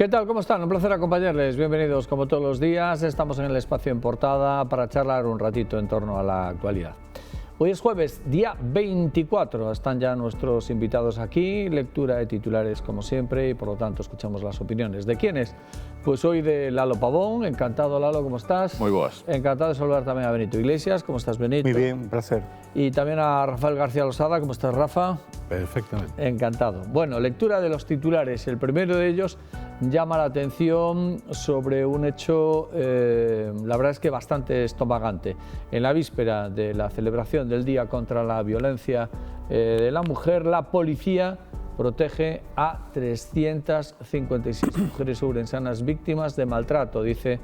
¿Qué tal? ¿Cómo están? Un placer acompañarles. Bienvenidos como todos los días. Estamos en el espacio en portada para charlar un ratito en torno a la actualidad. Hoy es jueves, día 24. Están ya nuestros invitados aquí. Lectura de titulares como siempre y por lo tanto escuchamos las opiniones. ¿De quiénes? Pues hoy de Lalo Pavón. Encantado, Lalo, ¿cómo estás? Muy buenas. Encantado de saludar también a Benito Iglesias. ¿Cómo estás, Benito? Muy bien, un placer. Y también a Rafael García Losada. ¿Cómo estás, Rafa? Perfectamente. Encantado. Bueno, lectura de los titulares. El primero de ellos llama la atención sobre un hecho, la verdad es que bastante estomagante. En la víspera de la celebración del Día contra la Violencia de la Mujer, la policía protege a 356 mujeres ourensanas víctimas de maltrato, dice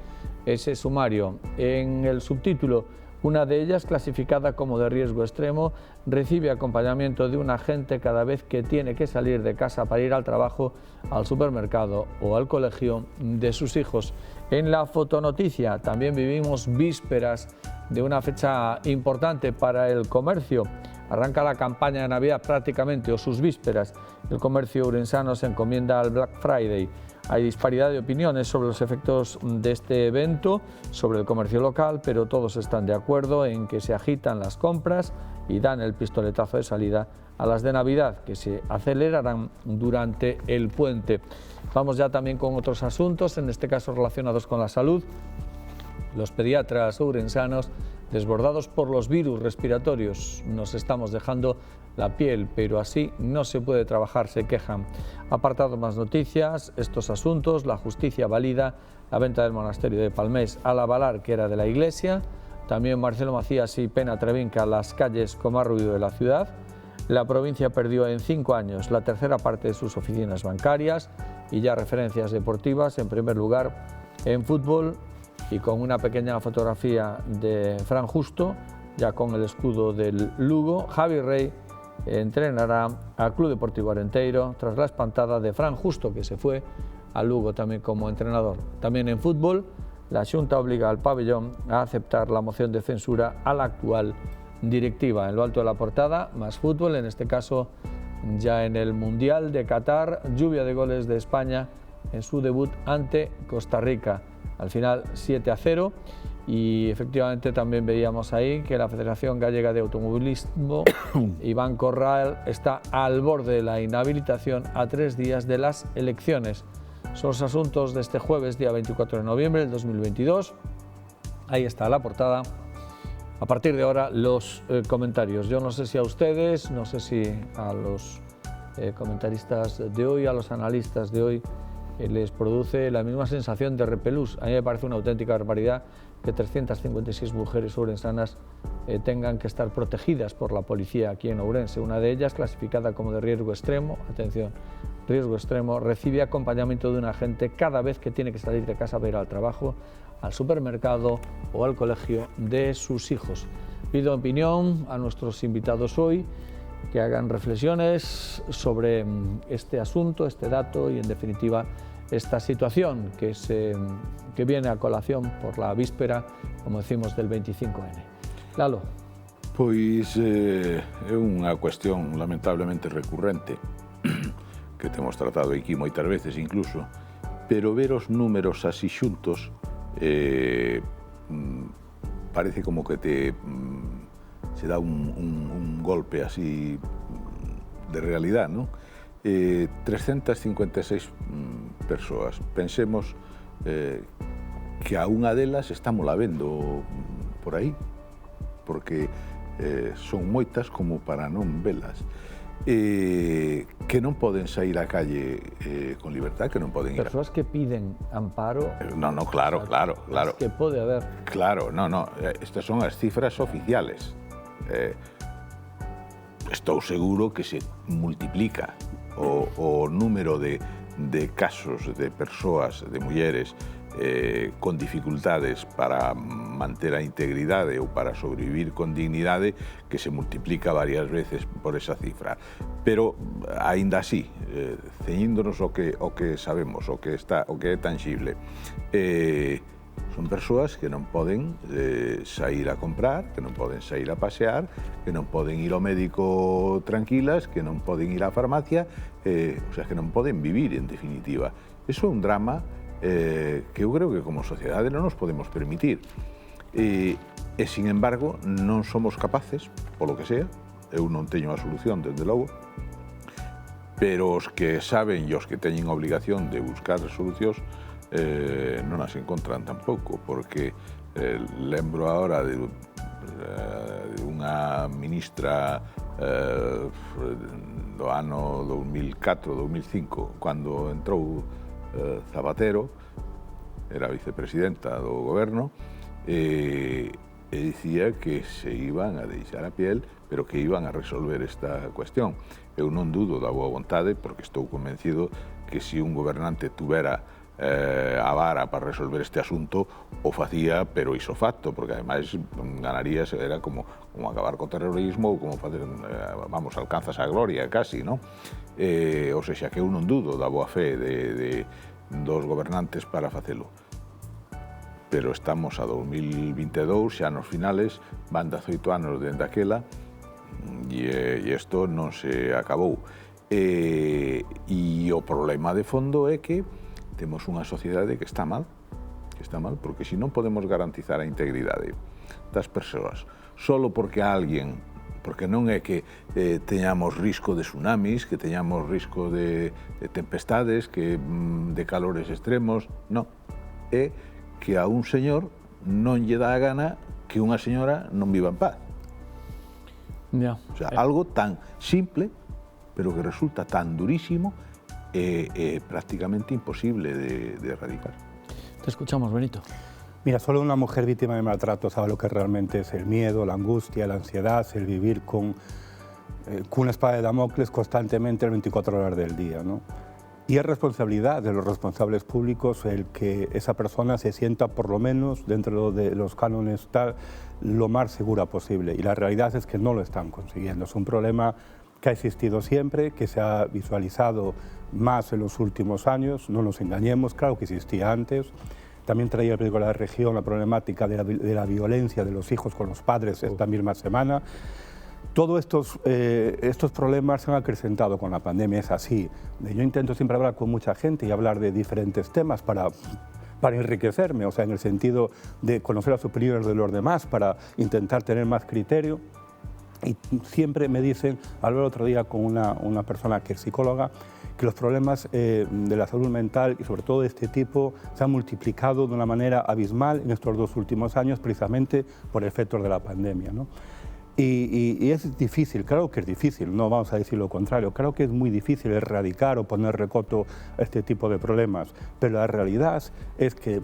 ese sumario. En el subtítulo, una de ellas, clasificada como de riesgo extremo, recibe acompañamiento de un agente cada vez que tiene que salir de casa para ir al trabajo, al supermercado o al colegio de sus hijos. En la fotonoticia también vivimos vísperas de una fecha importante para el comercio. Arranca la campaña de Navidad prácticamente, o sus vísperas. El comercio ourensano se encomienda al Black Friday. Hay disparidad de opiniones sobre los efectos de este evento, sobre el comercio local, pero todos están de acuerdo en que se agitan las compras y dan el pistoletazo de salida a las de Navidad, que se acelerarán durante el puente. Vamos ya también con otros asuntos, en este caso relacionados con la salud. Los pediatras ourensanos, desbordados por los virus respiratorios, nos estamos dejando la piel, pero así no se puede trabajar, se quejan. Apartado más noticias, estos asuntos, la justicia valida la venta del monasterio de Palmés a la Valar, que era de la Iglesia. También Marcelo Macías y Pena Trevinca las calles con más ruido de la ciudad. La provincia perdió en 5 años la tercera parte de sus oficinas bancarias. Y ya referencias deportivas, en primer lugar en fútbol, y con una pequeña fotografía de Fran Justo, ya con el escudo del Lugo. Javi Rey entrenará al Club Deportivo Arenteiro tras la espantada de Fran Justo, que se fue al Lugo también como entrenador. También en fútbol, la Xunta obliga al pabellón a aceptar la moción de censura a la actual directiva. En lo alto de la portada, más fútbol, en este caso ya en el Mundial de Qatar, lluvia de goles de España en su debut ante Costa Rica. Al final 7-0, y efectivamente también veíamos ahí que la Federación Gallega de Automovilismo, Iván Corral, está al borde de la inhabilitación a 3 días de las elecciones. Son los asuntos de este jueves, día 24 de noviembre del 2022. Ahí está la portada. A partir de ahora los comentarios. Yo no sé si a ustedes, no sé si a los comentaristas de hoy, a los analistas de hoy, les produce la misma sensación de repelús. A mí me parece una auténtica barbaridad que 356 mujeres ourensanas tengan que estar protegidas por la policía aquí en Ourense. Una de ellas, clasificada como de riesgo extremo, atención, riesgo extremo, recibe acompañamiento de un agente cada vez que tiene que salir de casa para ir al trabajo, al supermercado o al colegio de sus hijos. Pido opinión a nuestros invitados hoy, que hagan reflexiones sobre este asunto, este dato y en definitiva esta situación que viene a colación por la víspera, como decimos, del 25N. Lalo. Pois é unha cuestión lamentablemente recurrente que temos tratado aquí moitas veces incluso, pero ver os números así xuntos parece como que se dá un golpe así de realidad, ¿no? 356 persoas. Pensemos que a unha delas estamos la vendo por aí, porque son moitas como para non velas. Que non poden sair á calle con libertad, que non poden ir. Persoas que piden amparo. No, claro. Que pode haber. Claro, no. Estas son as cifras oficiales. Estou seguro que se multiplica o número de casos de persoas, de mulleres con dificultades para manter a integridade ou para sobrevivir con dignidade, que se multiplica varias veces por esa cifra. Pero, aínda así, ceñíndonos o que sabemos, o que é tangible, son persoas que non poden sair a comprar, que non poden sair a pasear, que non poden ir ao médico tranquilas, que non poden ir á farmacia, o sea, que non poden vivir, en definitiva. Eso é un drama que eu creo que como sociedade non nos podemos permitir. E, sin embargo, non somos capaces, polo que sea, eu non teño a solución, desde logo, pero os que saben e os que teñen obligación de buscar solucións non as encontran tampouco, porque lembro agora de unha ministra do ano 2004-2005, cando entrou Zapatero, era vicepresidenta do goberno, e dicía que se iban a deixar a piel, pero que iban a resolver esta cuestión. Eu non dudo da boa vontade, porque estou convencido que se un gobernante tuvera a vara para resolver este asunto, o facía, pero iso facto, porque ademais ganarías, era como acabar co terrorismo, ou como facer, vamos, alcanzas a gloria, casi, non? Ou seja, que eu non dudo da boa fe dos gobernantes para facelo. Pero estamos a 2022, xa nos finales, van 18 anos dende aquela, e isto non se acabou. E o problema de fondo é que temos unha sociedade que está mal, porque se non podemos garantizar a integridade das persoas, solo porque alguén, porque non é que teñamos risco de tsunamis, que teñamos risco de tempestades, de calores extremos, non. É que a un señor non lle dá a gana que unha señora non viva en paz. O sea, algo tan simple, pero que resulta tan durísimo, prácticamente imposible de erradicar. Te escuchamos, Benito. Mira, solo una mujer víctima de maltrato sabe lo que realmente es el miedo, la angustia, la ansiedad, el vivir con una espada de Damocles constantemente las 24 horas del día, ¿no? Y es responsabilidad de los responsables públicos el que esa persona se sienta, por lo menos, dentro de los cánones lo más segura posible. Y la realidad es que no lo están consiguiendo. Es un problema que ha existido siempre, que se ha visualizado más en los últimos años, no nos engañemos, claro que existía antes. También traía el periódico de la región la problemática de la violencia de los hijos con los padres esta misma semana. Todos estos problemas se han acrecentado con la pandemia, es así. Yo intento siempre hablar con mucha gente y hablar de diferentes temas para enriquecerme, o sea, en el sentido de conocer a superiores de los demás, para intentar tener más criterio. Y siempre me dicen, hablé el otro día con una persona que es psicóloga, que los problemas de la salud mental y sobre todo de este tipo se han multiplicado de una manera abismal en estos 2 últimos años precisamente por efectos de la pandemia, ¿no? Y es difícil, claro que es difícil, no vamos a decir lo contrario, claro que es muy difícil erradicar o poner recoto a este tipo de problemas, pero la realidad es que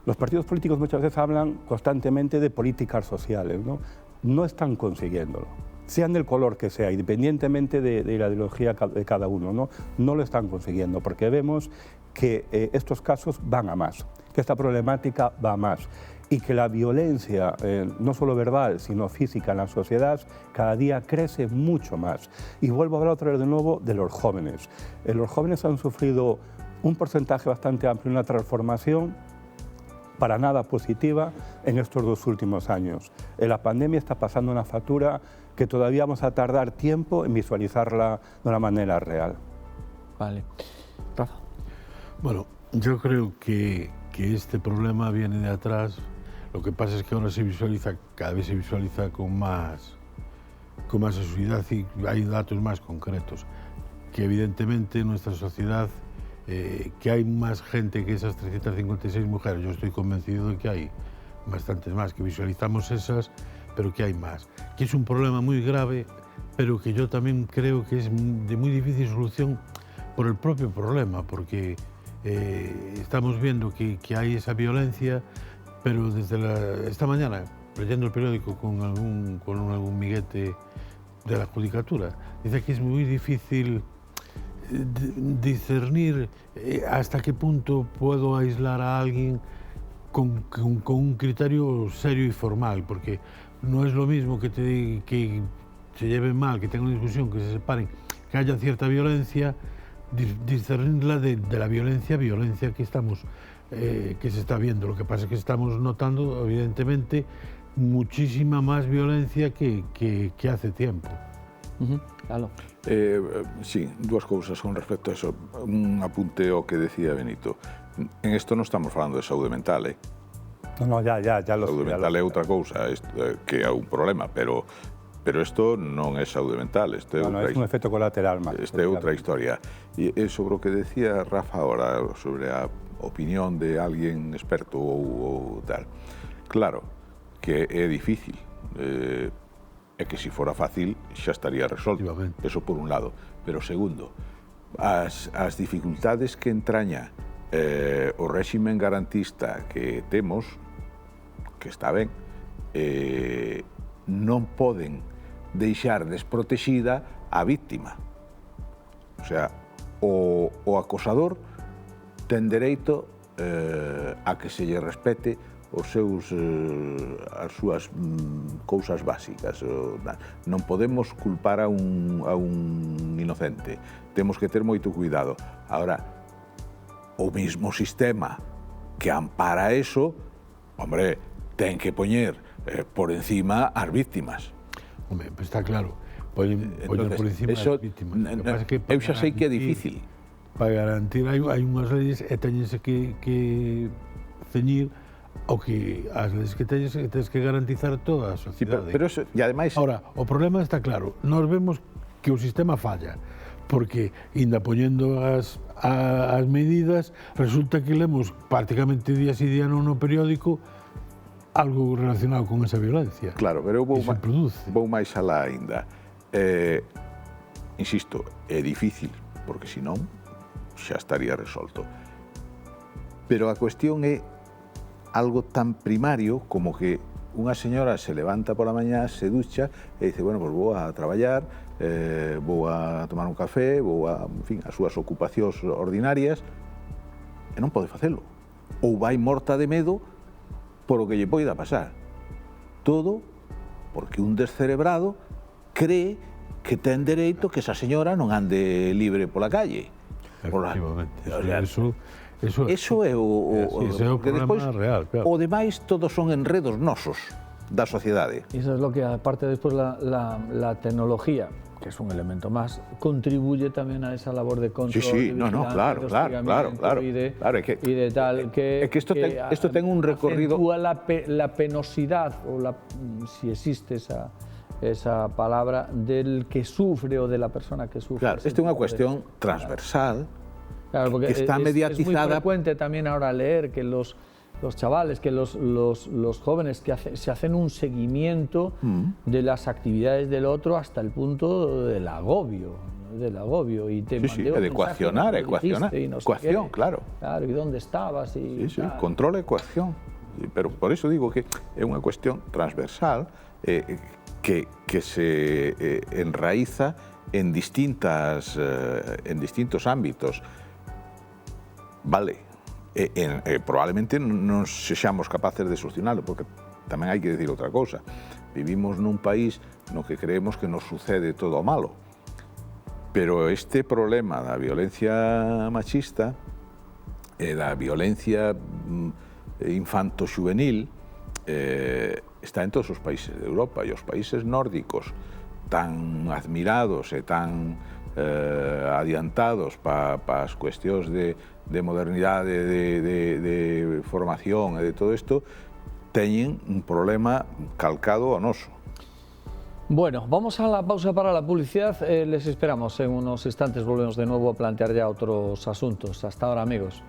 los partidos políticos muchas veces hablan constantemente de políticas sociales, ¿no? No están consiguiéndolo, sean del color que sea, independientemente de la ideología de cada uno, no lo están consiguiendo, porque vemos que estos casos van a más, que esta problemática va a más y que la violencia, no solo verbal, sino física en la sociedad, cada día crece mucho más. Y vuelvo a hablar otra vez de nuevo de los jóvenes. Los jóvenes han sufrido un porcentaje bastante amplio, una transformación para nada positiva en estos 2 últimos años. La pandemia está pasando una factura que todavía vamos a tardar tiempo en visualizarla de una manera real. Vale. Rafa. Bueno, yo creo que este problema viene de atrás. Lo que pasa es que ahora cada vez se visualiza con más asiduidad y hay datos más concretos. Que evidentemente en nuestra sociedad que hay más gente que esas 356 mujeres, yo estoy convencido de que hay bastantes más, que visualizamos esas, pero que hay más. Que es un problema muy grave, pero que yo también creo que es de muy difícil solución por el propio problema, porque estamos viendo que hay esa violencia, pero desde esta mañana, leyendo el periódico con algún miguete de la judicatura, dice que es muy difícil discernir hasta qué punto puedo aislar a alguien con un criterio serio y formal, porque no es lo mismo que se lleven mal, que tengan una discusión, que se separen, que haya cierta violencia, discernirla de la violencia que se está viendo. Lo que pasa es que estamos notando, evidentemente, muchísima más violencia que hace tiempo. Claro. Sí, dúas cousas con respecto a eso. Un apunte ao que decía Benito. En isto non estamos falando de saúde mental, No, ya lo saúde sé. mental é outra cousa, que é un problema, pero isto non é saúde mental, isto é No, es un efecto colateral más. Esta é outra historia. E sobre o que decía Rafa ahora, sobre a opinión de alguén experto ou tal. Claro, que é difícil. É que se fora fácil xa estaría resolto. Eso por un lado. Pero segundo, as dificultades que entraña o réximen garantista que temos, que está ben, non poden deixar desprotexida a víctima. O sea, o acosador ten dereito a que se lle respete as súas cousas básicas. Non podemos culpar a un inocente. Temos que ter moito cuidado. Ahora, o mismo sistema que ampara eso, hombre, ten que poñer por encima as víctimas. Hombre, pues está claro, poñer por encima as vítimas. Eu xa sei que é difícil. Para garantir, hai unhas leyes e teñense que ceñir ao que as leis que tens que garantizar toda a sociedade. Pero eso, e ademais... Ahora, o problema está claro, nós vemos que o sistema falla, porque, inda poñendo as medidas, resulta que lemos prácticamente día e día no periódico algo relacionado con esa violencia. Claro, pero eu vou máis alá ainda. Insisto, é difícil, porque senón xa estaría resolto. Pero a cuestión é algo tan primario como que unha señora se levanta pola mañá, se ducha e dice, bueno, pues vou a traballar, vou a tomar un café, vou a, en fin, as súas ocupacións ordinarias, e non pode facelo. Ou vai morta de medo por o que lle poida pasar. Todo porque un descerebrado cree que ten dereito que esa señora non ande libre pola calle. Efectivamente. Eso é o problema real, claro. O demais todos son enredos nosos da sociedade. Y eso es lo que, aparte después la tecnología, que es un elemento más, contribuye también a esa labor de control. Sí, claro. Y de tal, que esto ten un recorrido... Acentúa la penosidad, o si existe esa palabra, del que sufre o de la persona que sufre. Claro, esta é unha cuestión transversal. Claro, porque que está mediatizada. Es muy frecuente también ahora leer que los chavales, que los jóvenes que se hacen un seguimiento de las actividades del otro hasta el punto del agobio. Y te de ecuacionar, ecuación, claro. Claro, ¿y dónde estabas? Sí, control e ecuación. Pero por eso digo que é unha cuestión transversal que se enraiza en distintos ámbitos. Vale, probablemente non sexamos capaces de solucionarlo, porque tamén hai que decir outra cousa. Vivimos nun país no que creemos que nos sucede todo o malo. Pero este problema da violencia machista e da violencia infanto-xuvenil está en todos os países de Europa, e os países nórdicos tan admirados e tan adiantados para as cuestións de modernidade, de formación e de todo isto, teñen un problema calcado ao noso. Bueno, vamos a la pausa para la publicidad. Les esperamos en unos instantes. Volvemos de nuevo a plantear ya otros asuntos. Hasta ahora, amigos.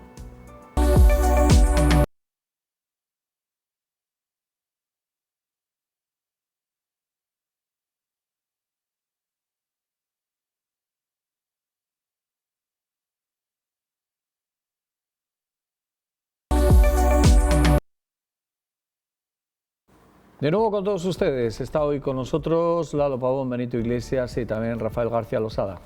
De nuevo con todos ustedes, está hoy con nosotros Lalo Pavón, Benito Iglesias y también Rafael García Losada.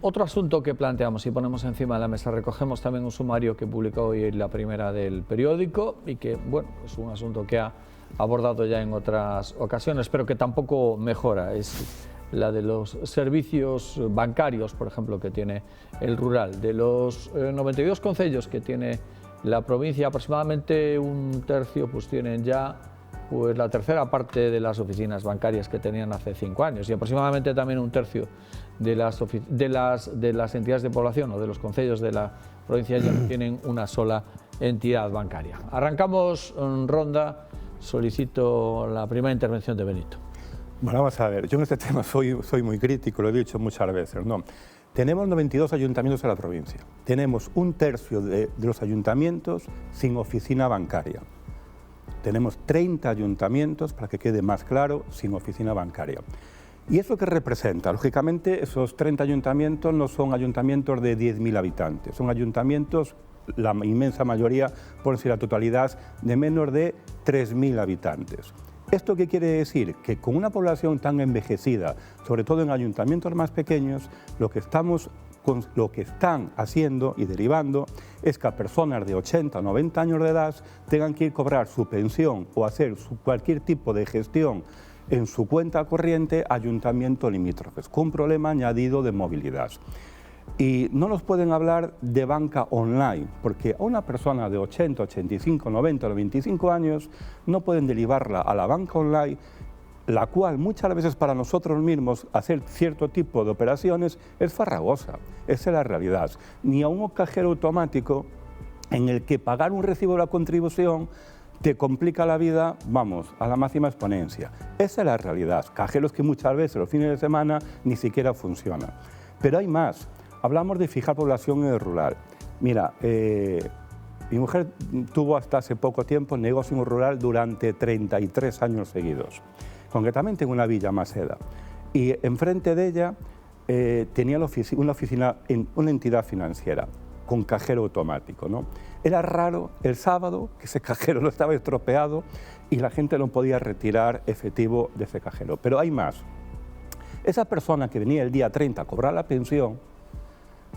Otro asunto que planteamos y ponemos encima de la mesa, recogemos también un sumario que publicó hoy en la primera del periódico y que, bueno, es un asunto que ha abordado ya en otras ocasiones, pero que tampoco mejora, es la de los servicios bancarios, por ejemplo, que tiene el rural. De los 92 concellos que tiene la provincia, aproximadamente un tercio pues tienen ya pues la tercera parte de las oficinas bancarias que tenían hace 5 años y aproximadamente también un tercio de las entidades de población o de los concellos de la provincia ya no tienen una sola entidad bancaria. Arrancamos ronda, solicito la primera intervención de Benito. Bueno, vamos a ver, yo en este tema soy muy crítico, lo he dicho muchas veces, ¿no? Tenemos 92 ayuntamientos en la provincia, tenemos un tercio de los ayuntamientos sin oficina bancaria. Tenemos 30 ayuntamientos, para que quede más claro, sin oficina bancaria. ¿Y eso qué representa? Lógicamente, esos 30 ayuntamientos no son ayuntamientos de 10.000 habitantes, son ayuntamientos, la inmensa mayoría, por decir la totalidad, de menos de 3.000 habitantes. ¿Esto qué quiere decir? Que con una población tan envejecida, sobre todo en ayuntamientos más pequeños, lo que están haciendo y derivando es que a personas de 80 o 90 años de edad tengan que ir a cobrar su pensión o hacer cualquier tipo de gestión en su cuenta corriente a ayuntamientos limítrofes, con un problema añadido de movilidad. Y no nos pueden hablar de banca online, porque a una persona de 80, 85, 90 o 95 años no pueden derivarla a la banca online, la cual muchas veces para nosotros mismos hacer cierto tipo de operaciones es farragosa, esa es la realidad. Ni a un cajero automático en el que pagar un recibo de la contribución te complica la vida, vamos, a la máxima exponencia. Esa es la realidad. Cajeros que muchas veces los fines de semana ni siquiera funcionan. Pero hay más. Hablamos de fijar población en el rural. Mira, mi mujer tuvo hasta hace poco tiempo negocio en el rural durante 33 años seguidos, concretamente en una villa Maseda. Y enfrente de ella tenía una oficina en una entidad financiera con cajero automático, ¿no? Era raro el sábado que ese cajero no estaba estropeado y la gente no podía retirar efectivo de ese cajero. Pero hay más. Esa persona que venía el día 30 a cobrar la pensión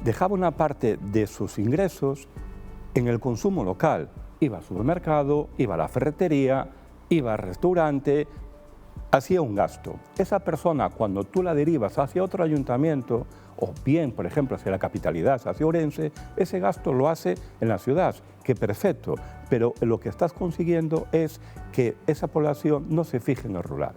dejaba una parte de sus ingresos en el consumo local. Iba al supermercado, iba a la ferretería, iba al restaurante, hacía un gasto. Esa persona, cuando tú la derivas hacia otro ayuntamiento, o bien, por ejemplo, hacia la capitalidad, hacia Ourense, ese gasto lo hace en la ciudad, que perfecto, pero lo que estás consiguiendo es que esa población no se fije en el rural.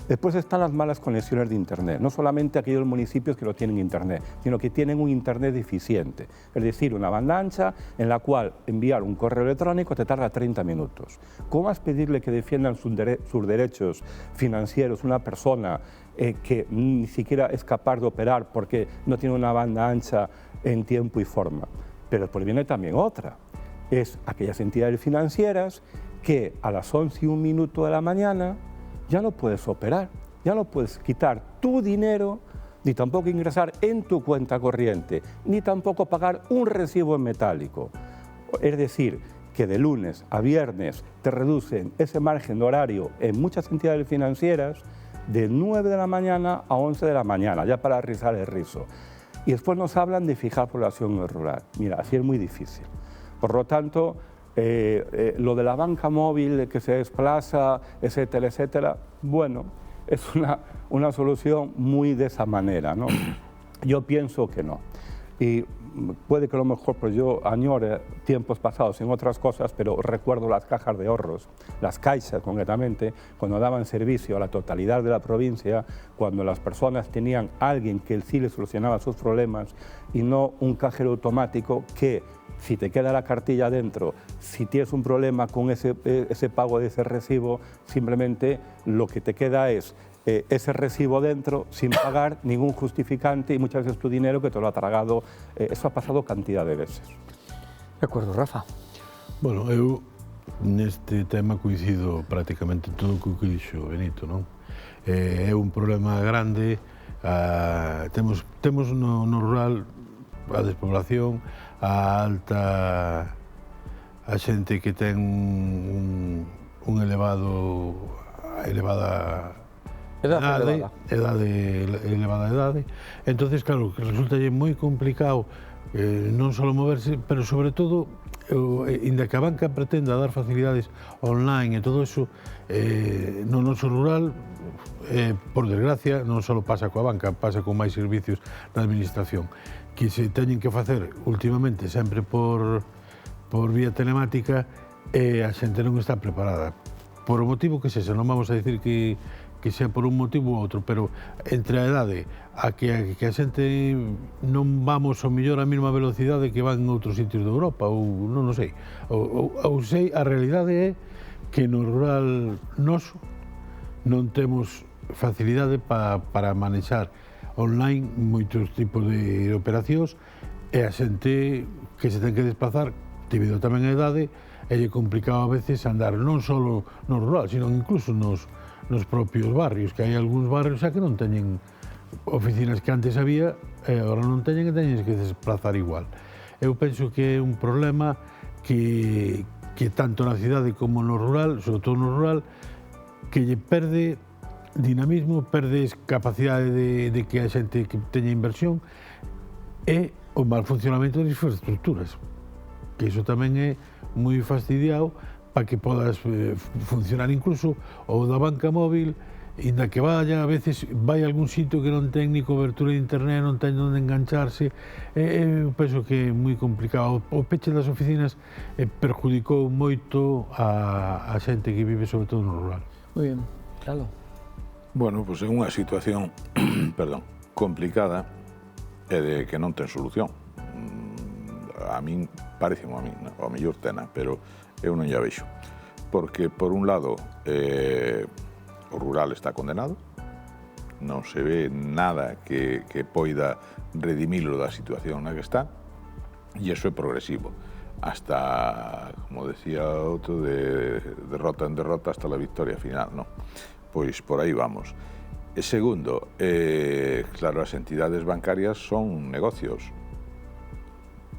Después están las malas conexiones de Internet, no solamente aquellos municipios que no tienen Internet, sino que tienen un Internet deficiente, es decir, una banda ancha en la cual enviar un correo electrónico te tarda 30 minutos. ¿Cómo vas a pedirle que defiendan sus derechos financieros una persona que ni siquiera es capaz de operar porque no tiene una banda ancha en tiempo y forma? Pero después viene también otra, es aquellas entidades financieras que a las 11:01 de la mañana ya no puedes operar, ya no puedes quitar tu dinero, ni tampoco ingresar en tu cuenta corriente, ni tampoco pagar un recibo en metálico. Es decir, que de lunes a viernes te reducen ese margen de horario en muchas entidades financieras de 9 de la mañana a 11 de la mañana, ya para rizar el rizo. Y después nos hablan de fijar población rural. Mira, así es muy difícil. Por lo tanto, lo de la banca móvil que se desplaza, etcétera, etcétera, bueno, es una solución muy de esa manera, ¿no? Yo pienso que no. Y puede que a lo mejor pues yo añore tiempos pasados en otras cosas, pero recuerdo las cajas de ahorros, las caixas concretamente, cuando daban servicio a la totalidad de la provincia, cuando las personas tenían a alguien que sí les solucionaba sus problemas y no un cajero automático que, si te queda la cartilla dentro, si tienes un problema con ese pago de ese recibo, simplemente lo que te queda es ese recibo dentro sin pagar ningún justificante y muchas veces tu dinero que te lo ha tragado. Eso ha pasado cantidad de veces. De acuerdo, Rafa. Bueno, eu neste tema coincido prácticamente todo o que dixo Benito, non? É un problema grande, temos no rural a despoblación, a xente que ten elevada idade, entonces claro, resulta moi complicado non só moverse, pero sobre todo, inda que a banca pretenda dar facilidades online e todo eso, no noso rural, por desgracia, non só pasa coa banca, pasa con máis servicios na administración, que se teñen que facer últimamente sempre por vía telemática e a xente non está preparada. por o motivo que sexa, non vamos a dicir que sea por un motivo ou outro, pero entre a idade a que a xente non vamos ao mellor a mesma velocidade que van en outros sitios de Europa, ou non sei, ou sei, a realidade é que no rural noso non temos facilidade para manexar online moitos tipos de operacións e a xente que se ten que desplazar debido tamén a idade é complicado a veces andar non só no rural, sino incluso nos propios barrios, que hai algúns barrios xa que non teñen oficinas que antes había e agora non teñen e teñen que desplazar igual. Eu penso que é un problema que tanto na cidade como no rural, sobre todo no rural, que lle perde dinamismo, perde capacidade de que a xente que teña inversión e o mal funcionamento das infraestructuras, que iso tamén é moi fastidiado para que podas funcionar incluso o da banca móvil, inda que vaya, a veces vai a algún sitio que non ten ni cobertura de internet, non ten onde engancharse, eu penso que é moi complicado. O peche das oficinas perjudicou moito a xente que vive sobre todo no rural. Moi ben, claro. Bueno, pois é unha situación complicada e de que non ten solución. A min, pareceme a min, ao mellor tena, pero eu non lla vexo. Porque, por un lado, o rural está condenado, non se ve nada que poida redimilo da situación na que está, e iso é progresivo. Hasta, como decía outro, de derrota en derrota hasta la victoria final, non? Pois por aí vamos. E segundo, claro, as entidades bancarias son negocios.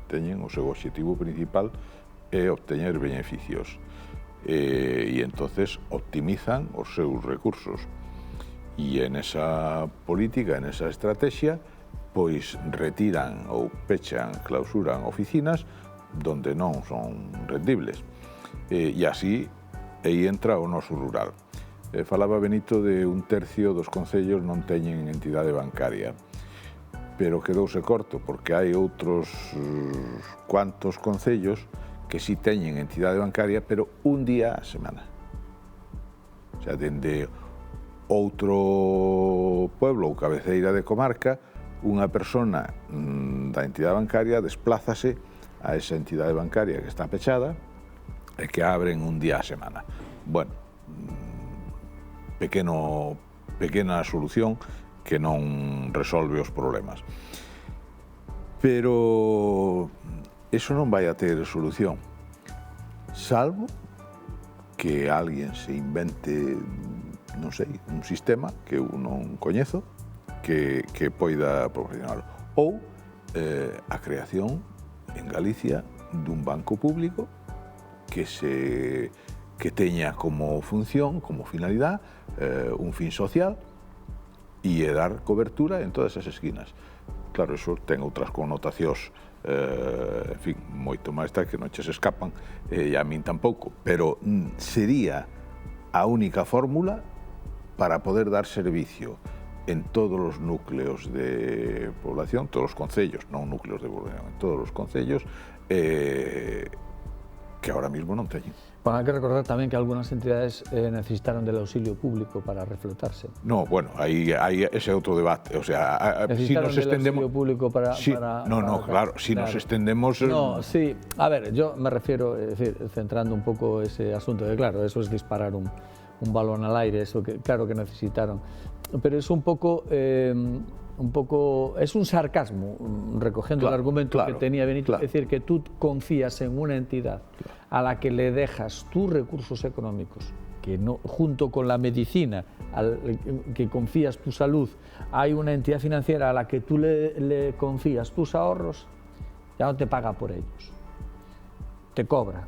Teñen o seu obxectivo principal é obteñer beneficios e entonces optimizan os seus recursos e en esa política, en esa estrategia, pois retiran ou pechan, clausuran oficinas donde non son rendibles e así aí entra o noso rural. Falaba Benito de 1/3 dos concellos non teñen entidade bancaria, pero quedouse corto porque hai outros cuantos concellos que sí teñen entidade bancaria, pero un día a semana. O sea, dende outro pueblo ou cabeceira de comarca, unha persona da entidade bancaria desplázase a esa entidade bancaria que está pechada e que abren un día a semana. Bueno, pequena solución que non resolve os problemas. Pero eso non vai a ter solución, salvo que alguén se invente, non sei, un sistema que eu non coñezo que poida proporcionarlo. Ou a creación en Galicia dun banco público que teña como función, como finalidade, un fin social e dar cobertura en todas as esquinas. Claro, eso ten outras connotacións, en fin, moito máis tal que non che se escapan, e a min tampouco, pero sería a única fórmula para poder dar servicio en todos os núcleos de población, todos os concellos, non núcleos de población, en todos os concellos, que ahora mismo non teñen. Bueno, hai que recordar tamén que algunhas entidades necesitaron del auxilio público para reflotarse. No, bueno, aí ese outro debate, o sea, si nos Necesitaron del estendemos... auxilio público para... Claro, si nos extendemos... No, sí, a ver, yo me refiero, es decir, centrando un poco ese asunto, que claro, eso es disparar un balón al aire, eso que claro que necesitaron, pero es un poco, es un sarcasmo, recogiendo el argumento que tenía Benito, es decir, que tú confías en una entidad a la que le dejas tus recursos económicos, que no, junto con la medicina, que confías tu salud, hay una entidad financiera a la que tú le confías tus ahorros, ya no te paga por ellos, te cobra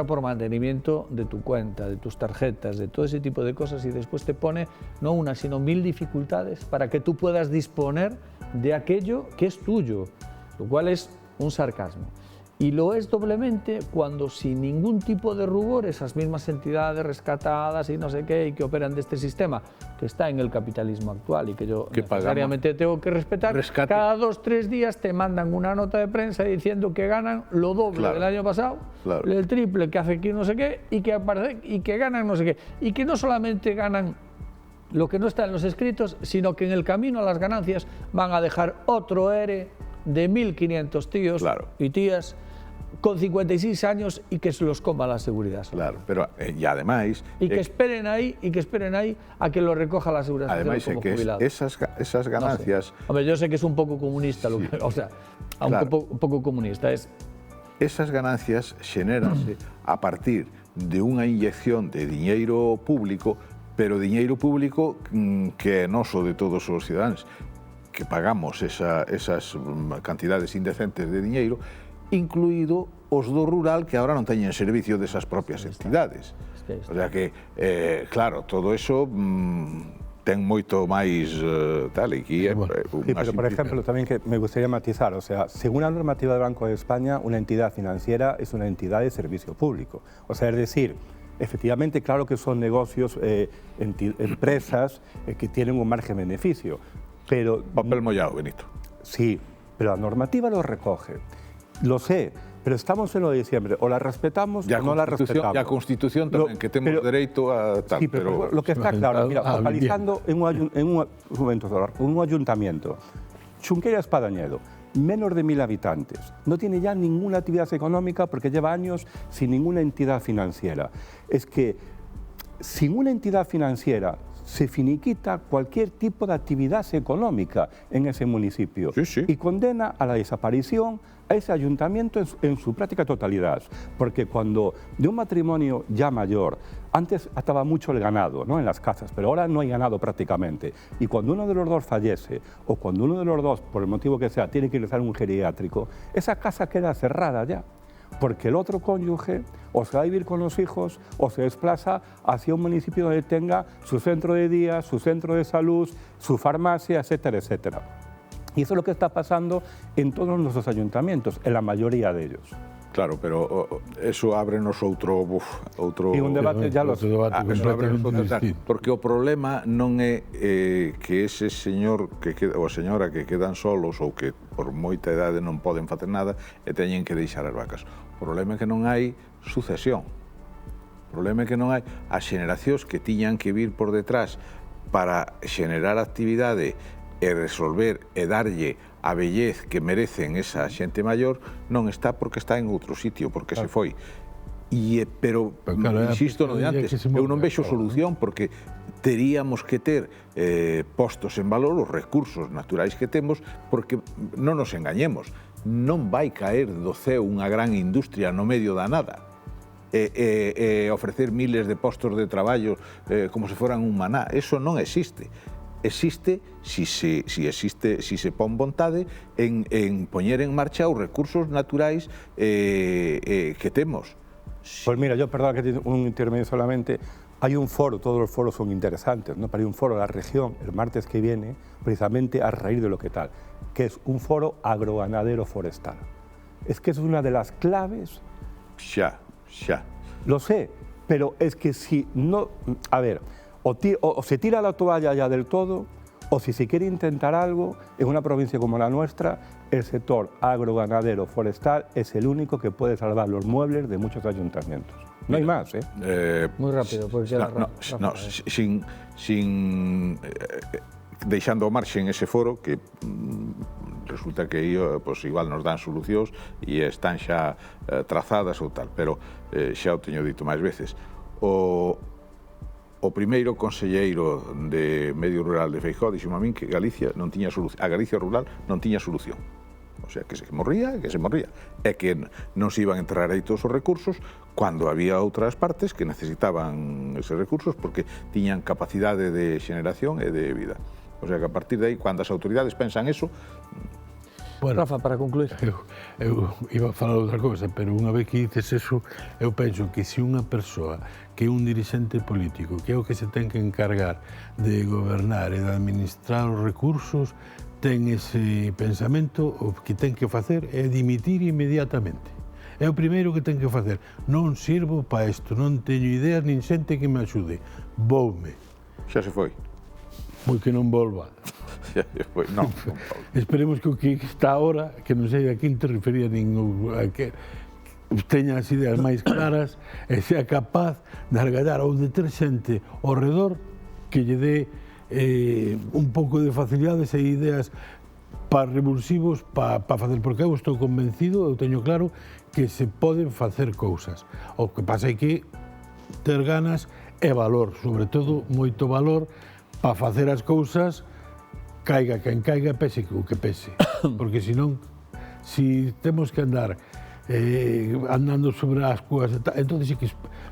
por mantenimiento de tu cuenta, de tus tarjetas, de todo ese tipo de cosas, y después te pone no una, sino 1000 dificultades para que tú puedas disponer de aquello que es tuyo, lo cual es un sarcasmo. Y lo es doblemente cuando sin ningún tipo de rubor esas mismas entidades rescatadas y no sé qué y que operan de este sistema que está en el capitalismo actual y que yo necesariamente tengo que respetar, cada 2 o 3 días te mandan una nota de prensa diciendo que ganan lo doble del año pasado, el triple que hace aquí no sé qué y que ganan no sé qué. Y que no solamente ganan lo que no está en los escritos, sino que en el camino a las ganancias van a dejar otro ERE de 1.500 tíos y tías con 56 años y que se los coma la Seguridad Social. Claro, pero e ademais... E que esperen aí a que lo recoja la Seguridad Social como jubilado. Esas ganancias... No sé. Hombre, yo sé que es un pouco comunista, o sea, aunque un pouco comunista es... Esas ganancias xenéranse a partir de unha inyección de diñeiro público, pero diñeiro público que é noso de todos os ciudadanos, que pagamos esas cantidades indecentes de diñeiro, incluído os do rural que agora non teñen servicio desas propias entidades. O sea que, claro, todo eso ten moito máis tal, e aquí é sí, pero por ejemplo, también que me gustaría matizar, o sea, según la normativa del Banco de España, una entidad financiera es una entidad de servicio público. O sea, es decir, efectivamente, claro que son negocios, empresas que tienen un margen de beneficio, pero... Papel mollado, Benito. Sí, pero la normativa lo recoge. Lo sé, pero estamos en lo de diciembre, o la respetamos o no la respetamos. Y a Constitución tamén, que temos dereito a tal. Sí, pero lo que está claro, mira, focalizando en un ayuntamiento, Xunqueira Espadañedo, menos de 1.000 habitantes, no tiene ya ninguna actividad económica porque lleva años sin ninguna entidad financiera. Es que sin una entidad financiera se finiquita cualquier tipo de actividad económica en ese municipio y condena a la desaparición a ese ayuntamiento en su práctica totalidad. Porque cuando de un matrimonio ya mayor, antes estaba mucho el ganado, ¿no?, en las casas, pero ahora no hay ganado prácticamente. Y cuando uno de los dos fallece, o cuando uno de los dos, por el motivo que sea, tiene que ingresar en un geriátrico, esa casa queda cerrada ya. Porque el otro cónyuge o se va a vivir con los hijos o se desplaza hacia un municipio donde tenga su centro de día, su centro de salud, su farmacia, etcétera, etcétera. Y eso es lo que está pasando en todos nuestros ayuntamientos, en la mayoría de ellos. Claro, pero eso ábrenos outro... Y un debate ya lo... Porque o problema non é que ese señor ou señora que quedan solos ou que por moita idade non poden facer nada e teñen que deixar as vacas. O problema é que non hai sucesión. O problema é que non hai as xeneracións que tiñan que vir por detrás para xenerar actividade e resolver e darlle a vellez que merecen esa xente maior, non está porque está en outro sitio, porque se foi. Pero insisto no de antes, eu non vexo solución porque teríamos que ter postos en valor os recursos naturais que temos, porque non nos engañemos, non vai caer do ceo unha gran industria no medio da nada e ofrecer miles de postos de traballo como se foran un maná. Eso non existe. Existe si se pon vontade en poñer en marcha os recursos naturais que temos. Pues mira, yo, perdón que un intermedio solamente, hay un foro, todos los foros son interesantes, ¿no? Pero hay un foro de la región el martes que viene, precisamente a raíz de lo que tal, que es un foro agroganadero forestal. Es que es una de las claves... Xa. Lo sé, pero es que si no... A ver... O se tira la toalla ya del todo, o si se quiere intentar algo, en una provincia como la nuestra, el sector agroganadero forestal es el único que puede salvar los muebles de muchos ayuntamientos. No hay más, ¿eh? Muy rápido, porque deixando ao marxen ese foro que resulta que pues, igual nos dan solucións e están xa trazadas ou tal, pero xa o teño dito máis veces. O primeiro conselleiro de Medio Rural de Feijóo dixo a min que Galicia non tiña solución, a Galicia rural non tiña solución. O sea, que se morría. E que non se iban a enterrar aí todos os recursos cando había outras partes que necesitaban eses recursos porque tiñan capacidade de xeneración e de vida. O sea, que a partir de aí, cando as autoridades pensan eso... Bueno, Rafa, para concluir. Eu iba a falar outra cosa, pero unha vez que dices eso, eu penso que se unha persoa que é un dirixente político, que é o que se ten que encargar de gobernar e de administrar os recursos, ten ese pensamento, o que ten que facer é dimitir inmediatamente. É o primeiro que ten que facer. Non sirvo para isto, non teño ideas nin xente que me axude. Voume. Xa se foi. Moi que non volva. Xa se foi. Non, non, Paulo. Esperemos que o que está ahora, que non sei a quen te refería nin a que teña as ideas máis claras e sea capaz de argallar ou de ter xente ao redor que lle dé un pouco de facilidades e ideas para revulsivos para facer, porque eu estou convencido, eu teño claro que se poden facer cousas. O que pasa é que ter ganas e valor, sobre todo moito valor para facer as cousas, caiga quen caiga, pese o que pese, porque senón, si temos que andar andando sobre as cuas, entonces sí que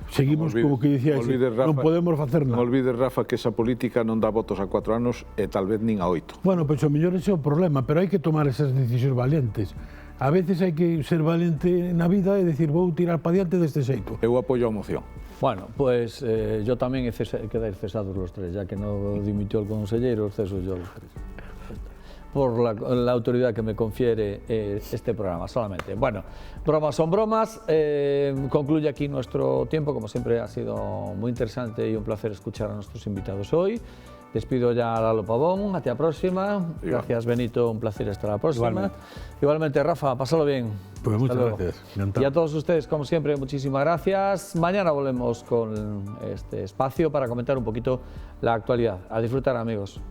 seguimos como que dicía, non podemos facer nada. Non olvides, Rafa, que esa política non dá votos a 4 anos e tal vez nin a 8. Bueno, pois o mellor ese é o problema, pero hai que tomar esas decisións valientes. A veces hai que ser valiente na vida e decir, vou tirar para diante deste xeito. Eu apoio a moción. Bueno, pues yo también quedáis cesados los tres, ya que no dimitió el consejero, ceso yo los tres. Por la autoridad que me confiere este programa solamente. Bueno, bromas son bromas. Concluye aquí nuestro tiempo. Como siempre ha sido muy interesante y un placer escuchar a nuestros invitados hoy. Despido ya a Lalo Pavón. Hasta la próxima. Gracias, Benito. Un placer hasta la próxima. Igualmente, Rafa, pásalo bien. Pues muchas gracias. Y a todos ustedes, como siempre, muchísimas gracias. Mañana volvemos con este espacio para comentar un poquito la actualidad. A disfrutar, amigos.